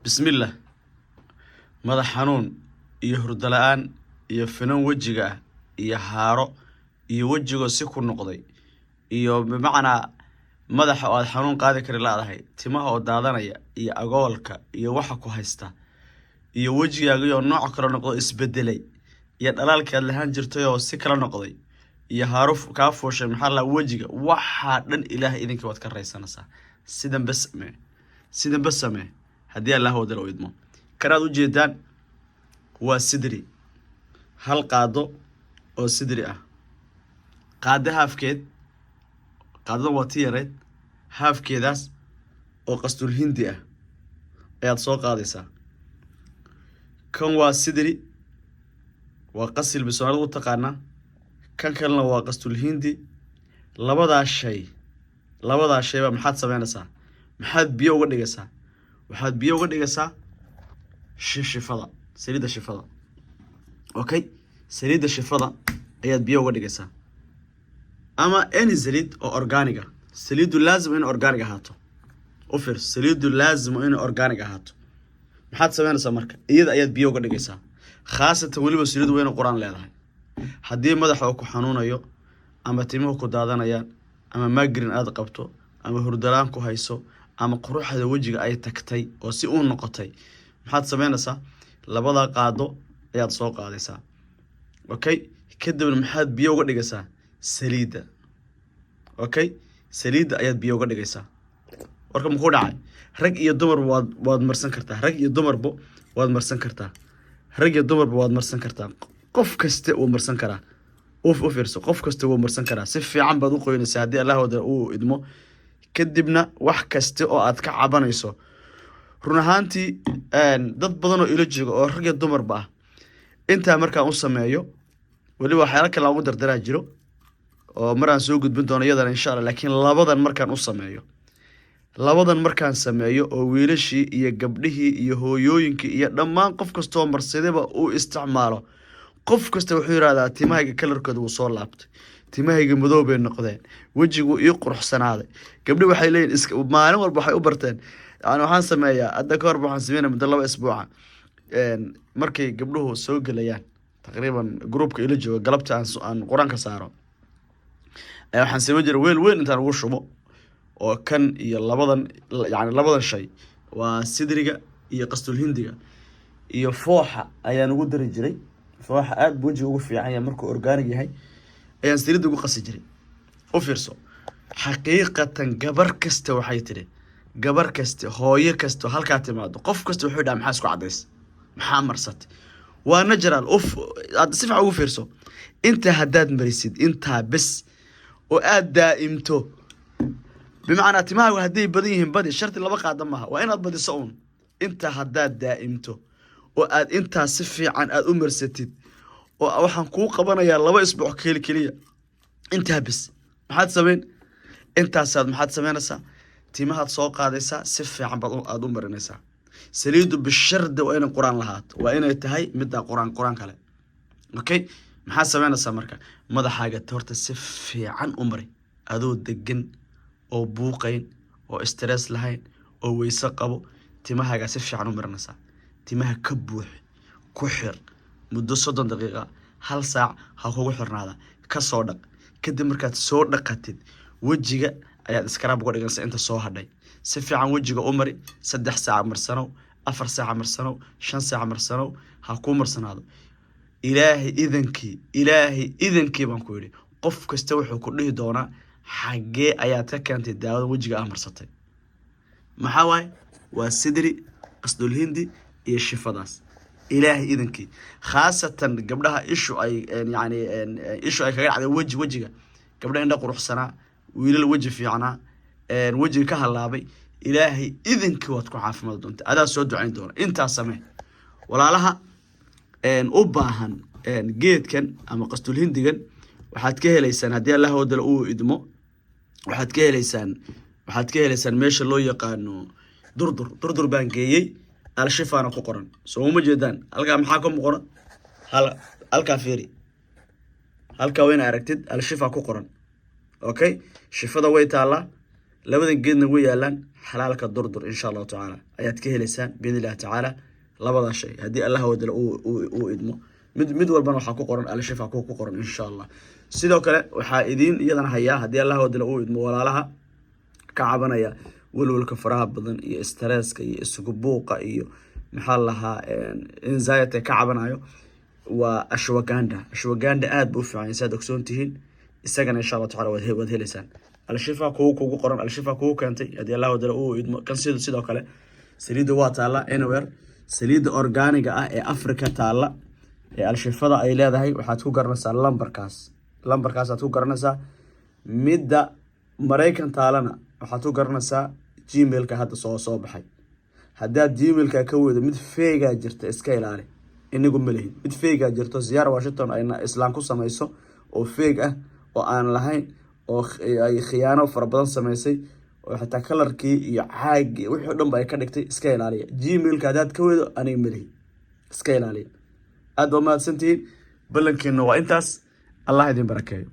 بسم الله ماذا حنون يهردلان يفنون وجهه يهارو يوجهه سكون نقضي بمعنى madaxa oo aad xanuun qaadi kari laadahay timaha oo daadanaya iyo agoolka iyo waxa ku haysta iyo wajigaaga oo nooc kale noqdo isbedelay iyo dhalaalka aad lahaan jirtay oo si kala noqday iyo haaruf ka fooshay maxaa la wajiga waxa dhan ilaahay idinka wad ka raysanaysaa sidan bas samee hadii Allah wada loo idmo karaad u jeedaan waa sidri hal qaado oo sidri ah qaado haafkeed qaadada waa tiyareed haafkeedaas oo qastul hindi ah ayaad soo qaadaysaa kan waa sidri waa qasil bisoonada u taqaana kan kalena waa qastul hindi labadaas shay ba maxaad sameynaysaa maxaad biyo uga dhigaysaa waxaad biyo uga dhigaysaa shifada saliida shifada okay saliida shifada ayaad biyo uga dhigaysaa ama any saliid oo organic saliidu laazim in organic ahaato offer saliidu laazim in organic ahaato maxaad sameynaysaa marka iyada ayaad biyo uga dhigaysaa khaasatan waliba saliidu weyn quraan leedahay hadii madaxa ku xanuunayo ama timuhu ku daadanayaan ama migraine aad qabto ama hurdalaan ku hayso ama quruxda wajiga ay tagtay oo si uu noqotay maxaad sameynaysaa labada qaado ayaad soo qaadaysaa okay kadibna maxaad biyo uga dhigaysaa saliida okay saliida ayaad biyo uga dhigaysaa warka muxuu dhacay rag iyo dumar waad marsan kartaa rag iyo dumarba waad marsan kartaa rag iyo dumarba waad marsan kartaa qof kasta uu marsan karaa u fiirso qof kasta uu marsan karaa si fiican baad u qoynaysaa hadii Allah wada uu idmo kadibna wax kasta oo aad ka cabanayso run ahaantii dad badan oo ila jooga oo rag iyo dumarba ah inta markaan u sameeyo waliba waxyaalo kale ugu dardaraa jiro oo maraan soo gudbin doono iyadana insha Allah laakiin labadan markaan sameeyo oo wiilashii iyo gabdhihii iyo hooyooyinkii iyo dhammaan qof kasta oo marsadaba uu isticmaalo qof kasta wuxuu yiraahdaa timahayga kalarkooda uu soo laabtay timahayga madow bay noqdeen wajigu ii quruxsanaaday gabdhi waxay leeyihiin maalin walba waxay u barteen waxaan sameeyaa hadda ka hor waxaan sameeynaa muddo 2 isbuuc markay gabdhuhu soo galayaan taqriiban groupka ila jooga galabta aan quraanka saaro waxaan sameeyay jir weel intaan ugu shubo oo kan iyo labadan shay waa sidriga iyo qastul hindiga iyo fooxa ayaan ugu dari jiray fooxa aad wajiga ugu fiican yahay markuu organic yahay ayaan saliid ugu qasi jiray u fiirso xaqiiqatan gabar kasta waxay tiri gabar kasta hooyo kasta halka timaado qof kasta wuxuu dhahay maxaa isku cadays maxaa marsat waa natural aad si fiican ugu fiirso inta hadaad marisid inta bas oo aad daa'imto بمعنى تماها وهدي بديهم بدي شرط لبا قادمها وين بدي صون انت هداد دائمته واد انت سفي عن اد امرستيد waxaan ku qabanayaa 2 isbuuc kaliya inta bas maxaad sameyn intaasad maxaad sameynaysaa timahaad soo qaadaysaa si fiican baad aad u marinaysaa saliidu bishirda waa inay quraan lahaat waa inay tahay mid quraan kale okay maxaad sameynaysaa marka madaxaaga horta si fiican u mari adoo degan oo buuqayn oo stress lahayn oo weysa qabo timahaaga si fiican u marinaysaa timaha ka buux ku xir muddo 30 daqiiqo hal saac ha kugu xirnaada ka soo dhaq kadib markaad soo dhaqatid wajiga ayaad iskaraab uga dhigaysaa inta soo hadhay si fiican wajiga u mari 3 saac marsano 4 saac marsano 5 saac marsano ha ku marsanaado ilaahi idankii baan ku yiri qof kasta wuxuu ku dhihi doonaa xagee ayaad ka keentay daawada wajiga marsatay maxaa waay waa sidri qasdul hindi iyo shifadaas ilaahi idankii khaasatan gabdhaha ishu ay kaga dhacday wajiga gabdhaha indha quruxsana wiilal waji fiicana wajiga ka halaabay ilaahi idankii waad ku caafimaad doontaa adaa soo ducayn doona inta samee walaalaha u baahan geedkan ama qasdul hindigan waxaad ka helaysaan hadii Allah wada uu idmo waxaad ka helaysaan meesha loo yaqaano durdur baan geeyay al-shifaana ku qoran soo uma jeedaan halka maxaa ka muuqda halka fiiri halka weyn aragtid al-shifa ku qoran okay shifada way taala labadan geedna way yaalaan xalaalka durdur insha allahu tacaala ayaad ka helaysaan biidni illahi tacaala labadaa shay haddii allah wadala uu idmo mid walbana waxaa ku qoran alshifa ku qoran insha allah. sidoo kale waxaa idiin iyadana hayaa haddii allah wadala uu idmo walaalaha ka cabanaya walwalka faraha badan iyo stresska iyo isugu buuqa iyo maxaa lahaa anxiety ka cabanayo waa ashwagandha aad buu u fiican saad ogsoon tihiin isagana insha allah tacaala waad helaysaan. alshifa kugu qoran alshifa kugu keentay haddii allah wadala uu idmo kan sidoo kale saliidda waa taalla anywhere saliidda organiga ah ee Afrika taalla ee alshifada ay leedahay waxaad ku garanaysaa lambarkaasaad ku garanaysaa. midda Mareykan taalana waxaad ku garanaysaa gmailka hadda soo baxay. haddaad gmailka ka weydo mid feegaa jirta iska ilaali inagu ma lihin mid feegaa jirto Ziyaar Washington ayna islaan ku samayso oo feeg ah oo aan lahayn oo ay khiyaano fara badan samaysay oo xitaa kalarkii iyo caagii wixii dhan ay ka dhigtay iska ilaaliya. gmailka haddaad ka weydo aniga ma lihin iska ilaaliya. aad baa mahadsantihiin ballankeena waa intaas. allah idin barakeeyo.